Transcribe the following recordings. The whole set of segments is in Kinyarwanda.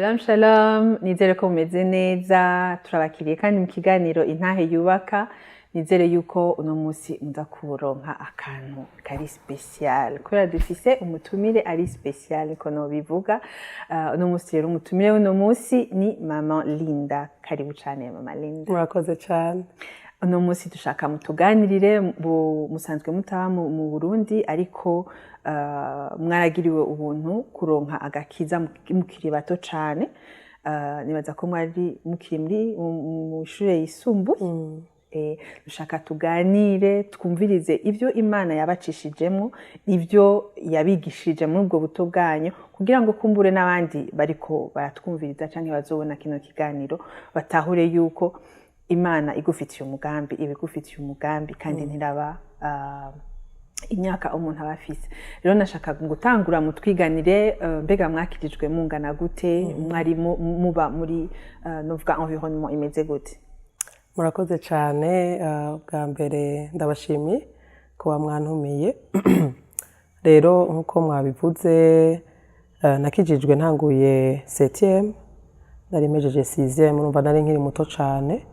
Shalom shalom, nizere ko mumeze neza, turabakiriye kandi mu kiganiro intahe yubaka, nizere yuko uno munsi muza kuronka akantu kari special. Kubera dufise umutumire ari special ko no bivuga. Uno munsi rero umutumire w'uno munsi ni Mama Linda. Karibu cyane Mama Linda. Murakoze cyane. Uno munsi dushaka mutuganirire, musanzwe mutaha mu Burundi ariko mwaragiriwe ubuntu kuronka agakiza mukiri bato cyane. Nibaza ko mwari mukiri mu ishure yisumbuye. Dushaka tuganire twumvirize ivyo Imana yabacishijemo, ivyo yabigishije muri ubwo buto bwanyu, kugira ngo kumbure n'abandi bariko baratwumviriza canke bazobona kino kiganiro batahure yuko Imana igufitiye umugambi, ibigufitiye umugambi kandi ntiraba imyaka umuntu aba afise. Rero nashaka gutangura mu twiganire, mbega mwakirijwe mungana gute, mwari muba muri novuga environnement imeze gute? Murakoze cyane. Bwa mbere ndabashimiye kuba mwantumiye. Rero nkuko mwabivuze, nakijijwe ntanguye 7e, nari mejeje 6e, urumva nari nkiri muto cyane.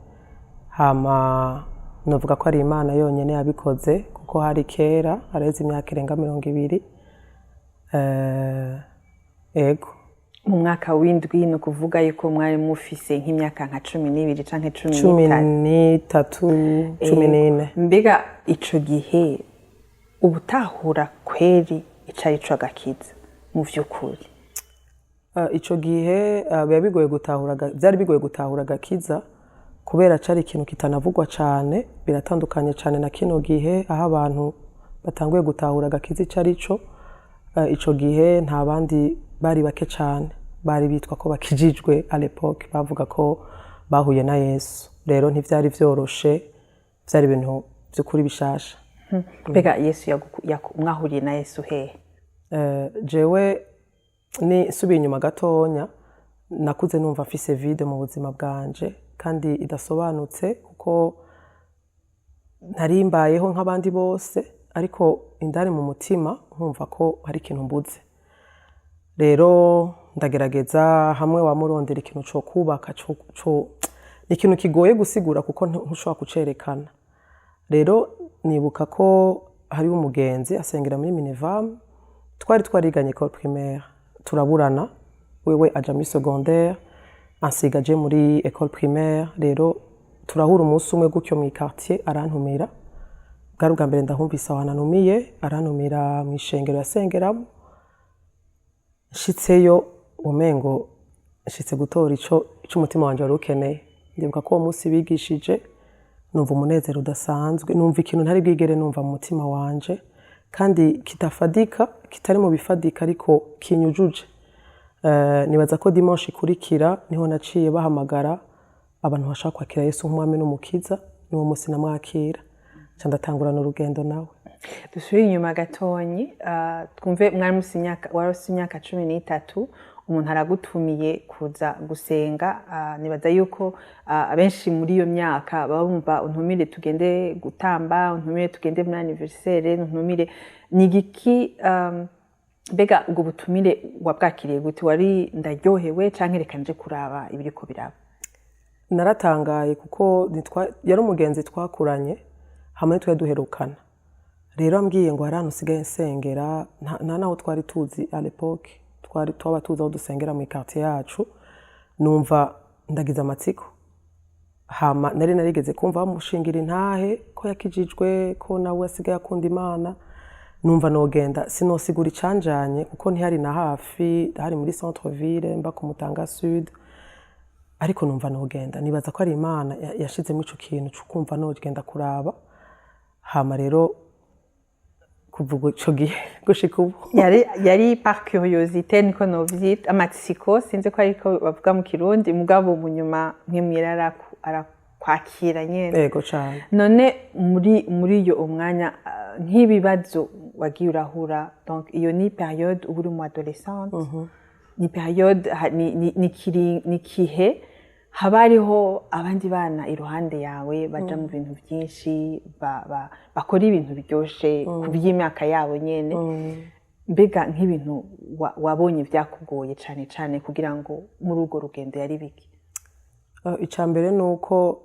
Hama novuga ko ari Imana yonyene yabikoze kuko hari kera areze imyaka irenga 20. Ego mu mwaka w'indwi no kuvuga yuko mwari mufise nk'imyaka nka 12 canke 13, 14. Mbega ico gihe ubutahura kweri icari co agakiza mu vy'ukuri? Ico gihe byari bigoye gutahura agakiza kubera cari ikintu kitanavugwa cyane. Biratandukanye cyane na kino gihe aho abantu batanguye gutahura agakiza icarico. Ico gihe nta bandi bari bake cyane bari bitwa ko bakijijwe à l'époque, bavuga ko bahuye na Yesu. Rero ntivyari vyoroshe, vyari ibintu by'ukuri bishasha. Mbega Yesu mwahuriye na Yesu hehe? Jewe ni subiye inyuma gatonya, nakuze numva afise vide mu buzima bwanje kandi idasobanutse kuko narimbayeho nk'abandi bose, ariko indani mu mutima nkumva ko hari ikintu mbuze. Rero ndagerageza hamwe wamurondera ikintu cyo kubaka ni ikintu kigoye gusigura kuko ntushobora kucerekana. Rero nibuka ko hari umugenzi asengera muri Minevam, twari twariganye école primaire, turaburana, wewe aja muri secondaire, ansigaje muri école primaire. Rero turahura umunsi umwe gutyo mu quartier, arantumira. Bwari ubwa mbere ndahumvise aho ananumiye, arantumira mu ishengero yasengeramo. Nshitseyo umengo nshitse gutora ico umutima wanje wari ukeneye. Ndibuka ko uwo munsi bigishije, numva umunezero udasanzwe, numva ikintu ntari bwigere numva mu mutima wanje, kandi kitafadika, kitari mu bifadika ariko kinyujuje. Nibaza ko dimanche ikurikira niho naciye bahamagara abantu bashaka kwakira Yesu nk'umwami n'umukiza. Niwo munsi namwakira ca ndatangurana urugendo nawe. Dusubire inyuma gatonyi, twumve mwari musi imyaka 13, umuntu aragutumiye kuza gusenga. Nibaza yuko abenshi muri iyo myaka baba bumva untumire tugende gutamba, untumire tugende muri anniversaire, untumire nigiki. Mbega ubwo butumire wabwakiriye gute? Wari ndaryohewe canke reka nje kuraba ibiriko biraba? Naratangaye kuko yari umugenzi twakuranye hamwe twe duherukana. Rero ambwiye ngo hari ahantu usigaye nsengera, nta naho twari tuzi à l'époque, twaba tuzi aho dusengera mu quartier yacu. Numva ndagize amatsiko. Hama narigeze kumva bamushingira intahe ko yakijijwe, ko nawe asigaye akunda Imana. Numva nogenda, sinosigura icanjanye kuko ntihari na hafi, hari muri centre ville mba ku Mutanga Sud, ariko numva nogenda. Nibaza ko ari Imana yashizemo ico kintu cyo kumva nogenda kuraba. Hama rero kuvuga ico gihe gushika ubu yari par curiosité, niko novyita amatsiko, sinzi ko ariko bavuga mu Kirundi, mugabo munyuma nk'imwira kwakira nyene. Yego cyane. None muri iyo umwanya nk'ibibazo wagiye urahura, donc iyo ni période uri mu adolescente, ni période ni kihe haba hariho abandi bana iruhande yawe baja mu bintu byinshi, bakora ibintu biryoshe ku by'imyaka yabo nyene. mbega nk'ibintu wabonye byakugoye cyane cyane kugira ngo muri urwo rugendo yari biki? Icya mbere ni uko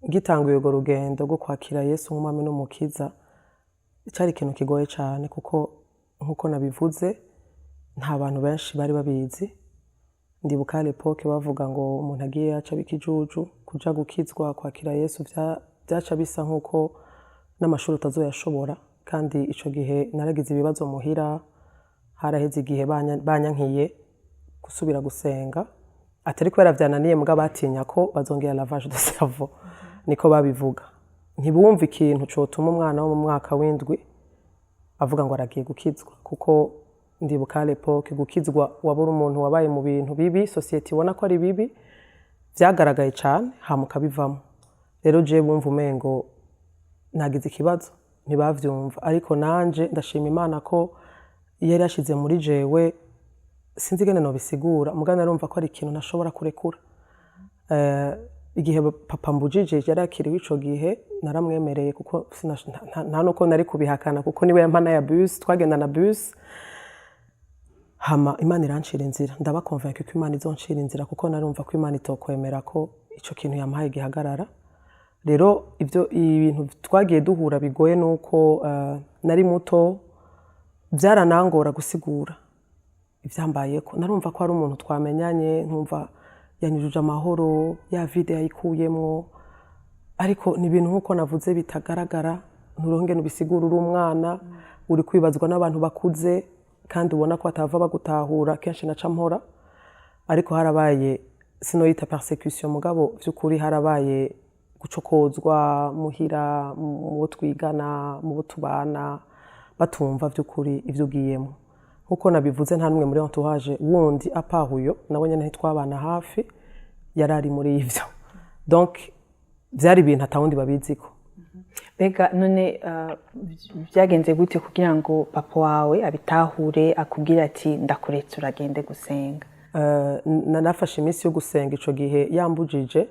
gitanguye urwo rugendo rwo kwakira Yesu nk'umwami n'umukiza cyari ikintu kigoye cyane kuko nk'uko nabivuze nta bantu benshi bari babizi. Ndibuka à l'époque bavuga ngo umuntu agiye yaca bikijuju kuja gukizwa kwakira Yesu byaca bisa nk'uko n'amashuri utazoyashobora, kandi ico gihe naragize ibibazo muhira, haraheze igihe banyankiye gusubira gusenga, atari kubera vyananiye muga batinya ko bazongera lavage de cerveau, niko babivuga. Ntibumva ikintu cotuma umwana wo mu mwaka w'indwi avuga ngo aragiye gukizwa, kuko ndibuka à l'époque gukizwa wabura umuntu wabaye mu bintu bibi society ibona ko ari bibi, vyagaragaye cyane hamuka bivamo. Rero je bumva umengo nagize ikibazo, ntibavyumva, ariko nanje ndashima Imana ko yari yashize muri jewe, sinzi gene no bisigura mugana narumva ko ari ikintu nashobora kurekura. Igihe papa mbujije yarakiriwe ico gihe naramwemereye, kuko nta nuko nari kubihakana kuko niwe yampana ya bus, twagenda na bus. Hama Imana irancira inzira, ndaba convaincu ko Imana izoncira inzira, kuko narumva ko Imana itokwemera ko ico kintu yampaye gihagarara. Rero ibintu twagiye duhura bigoye nuko nari muto, byaranangora gusigura ivyambayeko. Narumva ko ari umuntu twamenyanye, ntumva yanyujuje amahoro, ya vide yayikuyemwo, ariko ni ibintu nkuko navuze bitagaragara, nturonke nubisigura uri umwana, uri kwibazwa n'abantu bakuze kandi ubona ko batava bagutahura. Kenshi naca mpora, ariko harabaye sinoyita persecution, mugabo vy'ukuri harabaye gucokozwa muhira, mu twigana, mu tubana, batumva vy'ukuri ivyo ugiyemo. Nkuko nabivuze nta numwe muri entourage wundi apahuyo nawe nyene ntitwabana hafi yarari muri ivyo, donc vyari ibintu atawundi babiziko. Bega none byagenze gute kugira ngo papa wawe abitahure akubwira ati ndakuretse uragende gusenga? Nafashe iminsi yo gusenga ico gihe yambujije,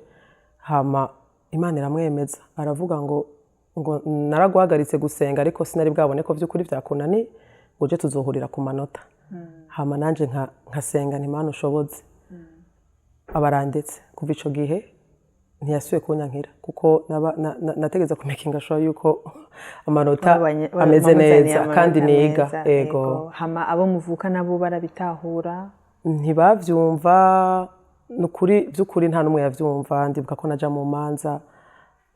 hama Imana iramwemeza, aravuga ngo naraguhagaritse gusenga ariko sinari bwabone ko vy'ukuri vyakunani, ngo je tuzohurira ku manota. Hama nanje nkasenga nti Imana ushoboze. Abarandetse kuva ico gihe ntiyasuye kunyankira, kuko nategeza kumekinga sure yuko amanota ameze neza kandi niga. Ego. Hama abo muvuka nabo barabitahura? Ntibavyumva, nukuri vy'ukuri nta numwe yavyumva. Ndibuka ko naja mu manza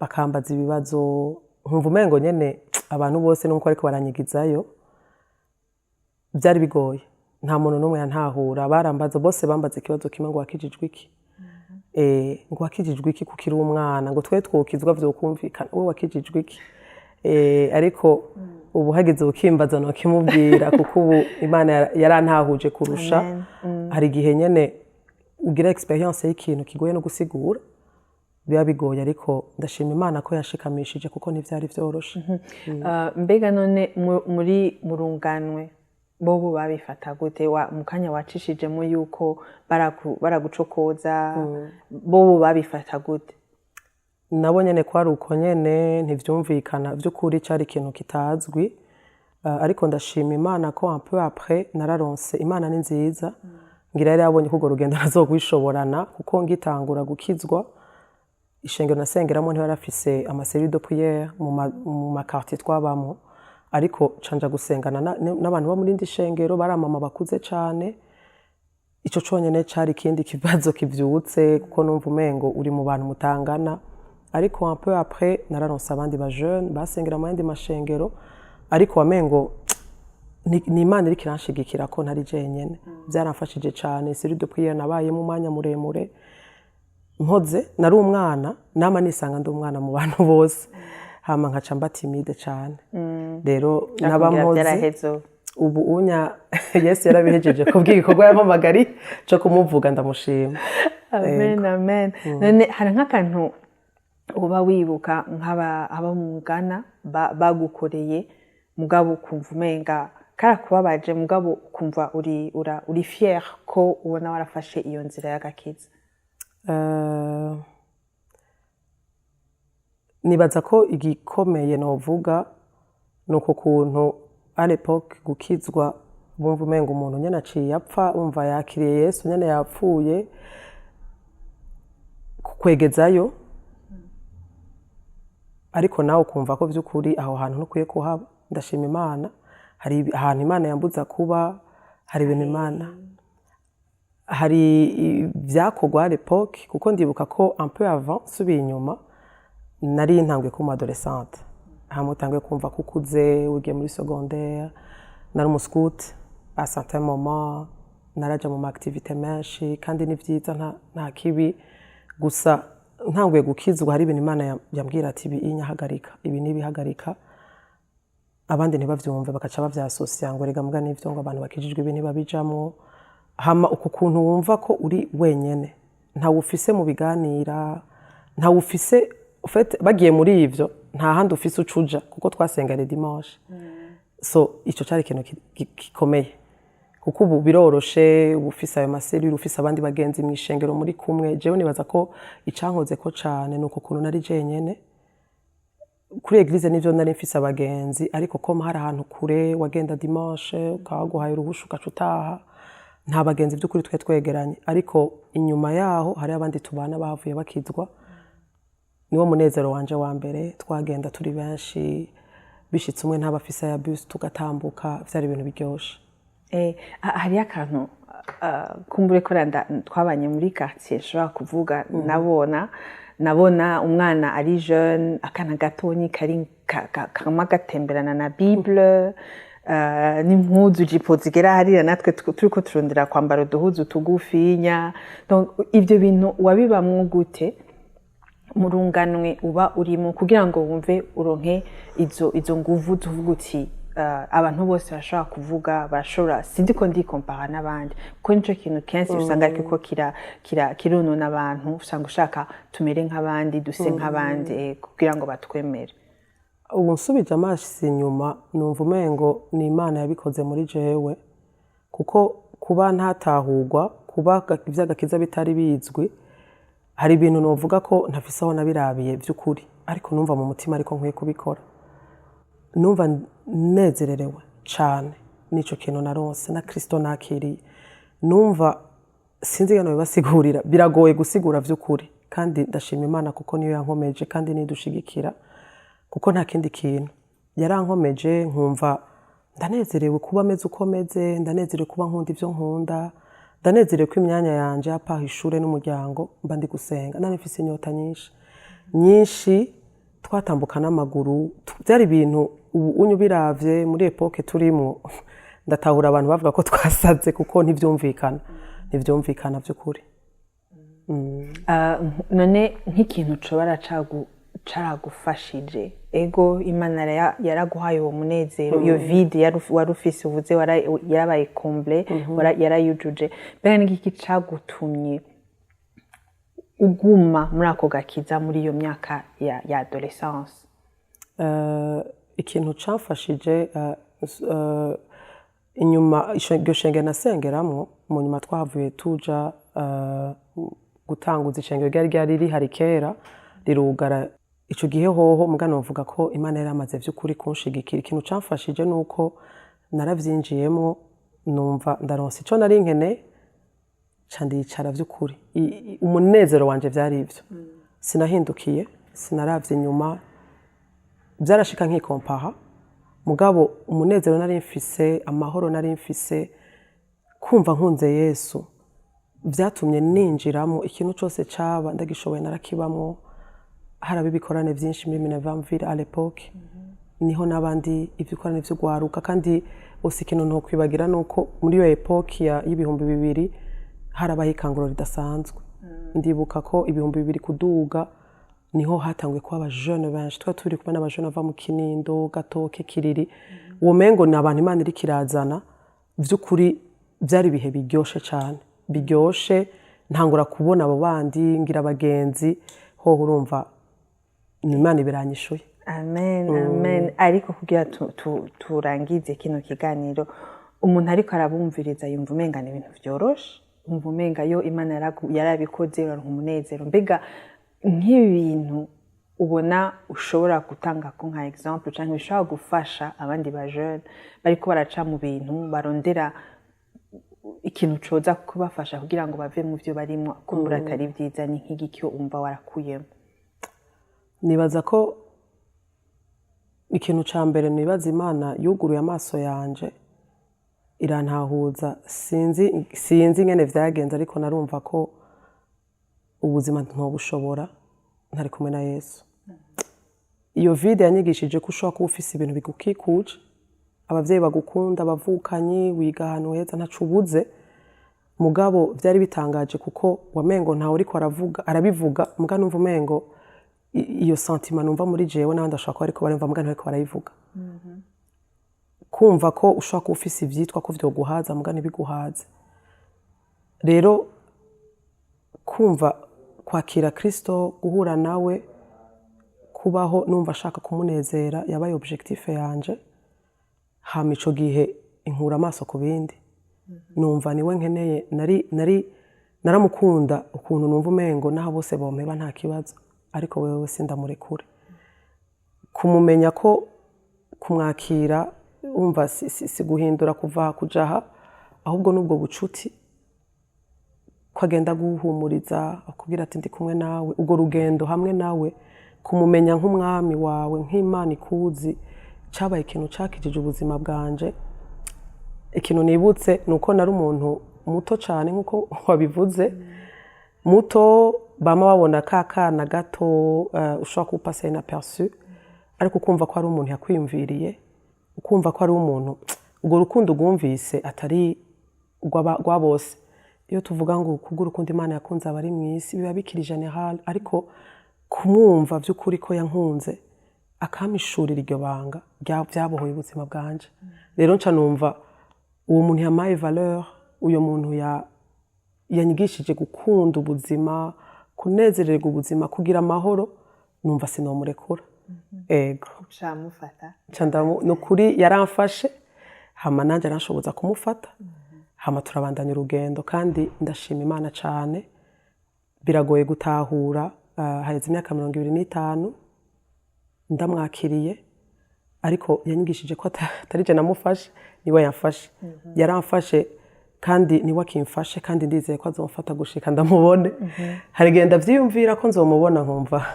bakambaza ibibazo, nkumva umengo nyene abantu bose nuko ariko baranyigizayo, byari bigoye. Nta muntu numwe yantahura, barambaza bose bambaza ikibazo kimwe ngo wakijijwe iki? Ngo wakijijwe iki kukiri umwana, ngo twe twokizwa vyokumvikana, wowe wakijijwe iki? Ariko ubu hageze ukimbaza no kimubwira, kuko ubu Imana yarantahuje kurusha. Hari igihe nyene ugira experience y'ikintu kigoye no gusigura, biba bigoye, ariko ndashima Imana ko yashikamishije kuko ntivyari vyoroshe. Mbega none muri murunganwe bobo babifata gute? Mu kanya wacishijemo yuko baragucokoza, bobo babifata gute? Nabo nyene kwari uko nyene, ntivyumvikana vy'ukuri, cari ikintu kitazwi. Ariko ndashima Imana ko un peu après nararonse. Imana ni nziza, ngira yari yabonye ko urwo rugendo nazogwishoborana, kuko ngitangura gukizwa ishengero nasengeramo ntibarafise amasérie de prière mu makartier twabamo, ariko canja gusengana n'abantu bo muri ndi shengero baramama bakuze cane. Ico conyene cari ikindi kibazo kivyutse, kuko numva umengo uri mu bantu mutangana. Ariko un peu après nararonse abandi ba jeune basengera mu yandi mashengero, ariko wamengo ni Imana iri kiranshigikira ko ntari jenyene. Byaramfashije cane, série de prière nabaye mu mwanya muremure. Mpoze nari umwana, nama nisanga ndi umwana mu bantu bose, hama nkaca mba timide cane. Rero naba mpoze ubu unya Yesu yarabihejeje kubw'igikorwa yampamagari cyo kumuvuga, ndamushima. Amen, amen. None hari nk'akantu uba wibuka nk'aba mugana bagukoreye, mugabo ukumva umenga karakubabaje, mugabo ukumva uri fier ko ubona warafashe iyo nzira y'agakiza? Nibaza ko igikomeye novuga nuko kuntu à l'époque gukizwa bumva umenga umuntu nyene aciye apfa umva yakiriye Yesu nyene yapfuye kukwegezayo ariko nawe ukumva ko by'ukuri aho hantu ntukwiye kuhaba. Ndashima Imana, hari ahantu Imana yambuza kuba, hari ibintu Imana, hari byakorwa à l'époque kuko ndibuka ko un peu avant subiye inyuma nari ntanguye kuba adolescente, hamwe utanguye kumva ko ukuze ugiye muri secondaire, nari umuscout à certain moment, naraja mu activité menshi kandi ni vyiza nta kibi, gusa ntanguye gukizwa hari ibintu Imana yambwira ati ibi inyahagarika, ibi nibihagarika, abandi ntibavyumve bakaca bavyasosia ngo rega mbwa n'ivyo ngo abantu bakijijwe ibi ntibabijamwo, hama uko kuntu wumva ko uri wenyene ntawe ufise mu biganira, ntawe ufise bagiye muri ivyo nta handi ufise ucuja kuko twasengera dimanche. So ico cari ikintu gikomeye kuko ubu biroroshe, ubu ufise ayo maserire, ufise abandi bagenzi mw'ishengero muri kumwe. Jewe nibaza ko icankoze ko cane nuko kuntu nari jenyene kuri eglise, nivyo nari mfise abagenzi ariko ko hari ahantu kure wagenda dimanche ukaguhaye uruhusha ugaca utaha, nta bagenzi by'ukuri twe twegeranye, ariko inyuma yaho hari abandi tubana bahavuye bakizwa. Niwo munezero wanje wa mbere, twagenda turi benshi, bishitse umwe ntabafise ya bus tugatambuka, vyari ibintu biryoshe. Hari akantu kumbure ko twabanye muri quartier shobora kuvuga, nabona umwana ari jeune, akana gatonyi kari kama gatemberana na Bible, n'impuzu jipo zigera hariya natwe turiko turondera kwambara uduhuzu tugufinya. Donc ivyo bintu wabibamwo gute murunganwe uba urimo kugira ngo wumve uronke izo nguvu tuvuga uti abantu bose bashobora kuvuga, bashobora sindiko ndikompara n'abandi kuko nico kintu kenshi usanga ariko kironona abantu, usanga ushaka tumere nk'abandi, duse nk'abandi kugira ngo batwemere. Ubu nsubije amaso inyuma numva umengo ni Imana yabikoze muri jewe, kuko kuba ntatahurwa, kuba ivy'agakiza bitari bizwi, hari ibintu novuga ko ntafise aho nabirabiye by'ukuri, ariko numva mu mutima ariko nkwiye kubikora. Numva nezererewe cane nico kintu naronse na Kristo nakiriye. Numva sinzi gano bibasigurira, biragoye gusigura vy'ukuri, kandi ndashima Imana kuko niyo yankomeje kandi nidushigikira, kuko nta kindi kintu yarankomeje. Nkumva ndanezerewe kuba meze uko meze, ndanezerewe kuba nkunda ivyo nkunda, ndanezerewe ko imyanya yanje apaha ishure n'umuryango mba ndi gusenga, nari mfise inyota nyinshi, twatambuka n'amaguru, byari ibintu ubu biravye muri epoke turimo ndatahura abantu bavuga ko twasaze kuko ntivyumvikana vy'ukuri. None nk'ikintu cobara caragufashije, ego Imana yaraguhaye uwo munezero, iyo vide wari ufise uvuze yarabaye comble, yarayujuje, mbere n'iki cagutumye uguma muri ako gakiza muri iyo myaka ya adolescence? Ikintu camfashije inyuma iryo shengero nasengeramwo, mu nyuma twahavuye tuja gutanguza ishengero ryari rihari kera rirugara. Ico gihe hoho mugana novuga ko Imana yari amaze vy'ukuri kunshigikira. Ikintu camfashije nuko naravyinjiyemwo, numva ndaronse ico nari nkene, ca ndicara vy'ukuri. Umunezero wanje vyari ivyo, sinahindukiye, sinaravye inyuma, byarashika nkikompaha, mugabo umunezero nari mfise, amahoro nari mfise, kumva nkunze Yesu, vyatumye ninjiramo ikintu cyose caba ndagishoboye narakibamwo. Haraba ibikorane vyinshi muri Minevanville à l'époque, niho nabandi ibikorane vyo gwaruka, kandi ose ikintu nto kwibagira nuko muri iyo epoque y'ibihumbi 2000 harabaho ikanguro ridasanzwe. Ndibuka ko 2000 kuduga niho hatanguye kuba abajene benshi, turi kumwe n'abajene bava mu Kinindo, Gatoke, Kiriri. Uwo mengo ni abantu Imana iri kirazana vy'ukuri, byari bihe biryoshe cyane, biryoshe. Ntangura kubona abo bandi ngira abagenzi, ho urumva Imana ibiranyishuye. Amen. Ariko kugira turangize kino kiganiro, umuntu ariko arabumviriza yumva umenga ni ibintu vyoroshe, umva umenga yo Imana yarabikoze, uronka umunezero. Mbega nk'ibintu ubona ushobora gutanga ko nka exemple cyangwa ushobora gufasha abandi ba jeune bariko baraca mu bintu barondera ikintu coza kubafasha kugira ngo bave mu byo barimo kumbura atari byiza ni nk'igikyo umva warakuyemo? Nibaza ko ikintu ca mbere nibaza Imana yuguruye amaso yanje irantahuza, sinzi ngene vyagenze ariko narumva ko ubuzima ntobushobora ntari kumwe na Yesu. Iyo vide yanyigishije ko ushobora kuba ufise ibintu bigukikuje, abavyeyi bagukunda, abavukanyi, wiga ahantu heza ntaco ubuze, mugabo vyari bitangaje kuko wamengo ntawe uriko arabivuga muga numva umengo iyo sentiment numva muri jewe n'abandi ashobora kuba ariko barumva muga ntariko barayivuga. Kumva ko ushobora kuba ufise ivyitwa ko vyoguhaza muga ntibiguhaze. Rero kumva kwakira Kristo, guhura nawe, kubaho numva ashaka kumunezera yabaye objectif yanje. Hama ico gihe inkura amaso ku bindi, numva niwe nkeneye, naramukunda ukuntu numva umengo naho bose bompeba nta kibazo, ariko wewe sindamurekure. Kumumenya ko kumwakira umva si guhindura kuva kujaha, ahubwo nubwo bucuti ko agenda guhumuriza akubwira ati ndi kumwe nawe, ubwo rugendo hamwe nawe, kumumenya nk'umwami wawe, nk'Imana ikuzi, cabaye ikintu cakijije ubuzima bwanje. Ikintu nibutse nuko nari umuntu muto cyane nkuko wabivuze, muto bama babona kakana gato ushobora kupasa inaperçu, ariko ukumva ko ari umuntu yakwiyumviriye, ukumva ko ari umuntu ubwo rukundo ugumvise atari rwa bose. Iyo tuvuga ngo kubw'urukundo Imana yakunze abari mw'isi biba bikiri general, ariko kumwumva by'ukuri ko yankunze akamishurira iryo banga byabohoye ubuzima bwanje. Rero nca numva uwo muntu yamaye valeur, uyo muntu yanyigishije gukunda ubuzima, kunezererwa ubuzima, kugira amahoro, numva sinomurekura. Ego Ucamufata nukuri yaramfashe, hama nanje arashoboza kumufata, hama turabandanya urugendo, kandi ndashima Imana cyane. Biragoye gutahura, haheze imyaka 25 ndamwakiriye, ariko yanyigishije ko atarije namufashe, niwe yamfashe. Yaramfashe kandi niwe akimfashe, kandi ndizeye ko azomfata gushika ndamubone. Harigenda vyiyumvira ko nzomubona nkumva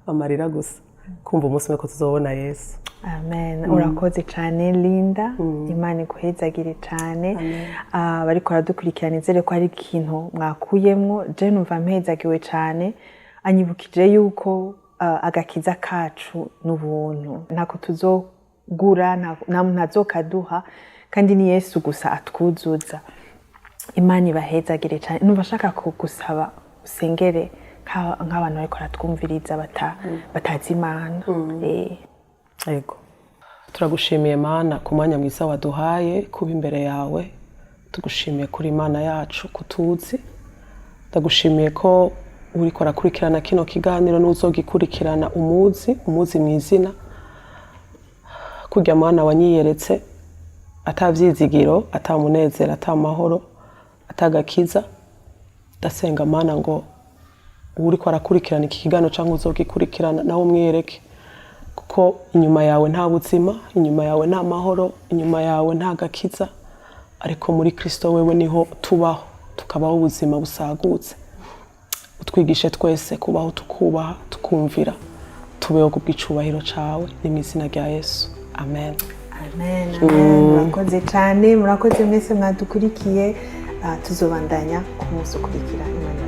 amarira gusa, kumva umunsi umwe ko tuzobona Yesu. Amen. Urakoze cyane Linda, Imana iguhezagire cyane. Bariko baradukurikirana, nizere ko hari ikintu mwakuyemwo. Je numva mpezagiwe cyane, anyibukije yuko agakiza kacu n'ubuntu, ntako tuzogura, nta muntu azokaduha, kandi ni Yesu gusa atwuzuza. Imana ibahezagire cyane. Numva shaka kugusaba usengere nk'abantu bariko baratwumviriza batazi Imana. Yego, turagushimiye Mana ku mwanya mwiza waduhaye kuba imbere yawe. Tugushimiye kuri Imana yacu kutuzi. Ndagushimiye ko uriko arakurikirana kino kiganiro n'uzogikurikirana umuzi mwizina. Kurya Mana wanyiyeretse atavyizigiro, atamunezero, atamahoro, atagakiza. Ndasenga Mana ngo uriko arakurikirana iki kiganiro cyangwa uzogikurikirana nawe umwiyereke, kuko inyuma yawe nta buzima, inyuma yawe nta mahoro, inyuma yawe nta gakiza, ariko muri Kristo wewe niho tubaho, tukabaho ubuzima busagutse. Utwigishe twese kubaho tukubaha, tukumvira, tubeho kubw'icubahiro cawe, ni mu izina rya Yesu. Amen. Amen. Murakoze cyane, murakoze mwese mwadukurikiye. Tuzobandanya ku munsi ukurikira. Imana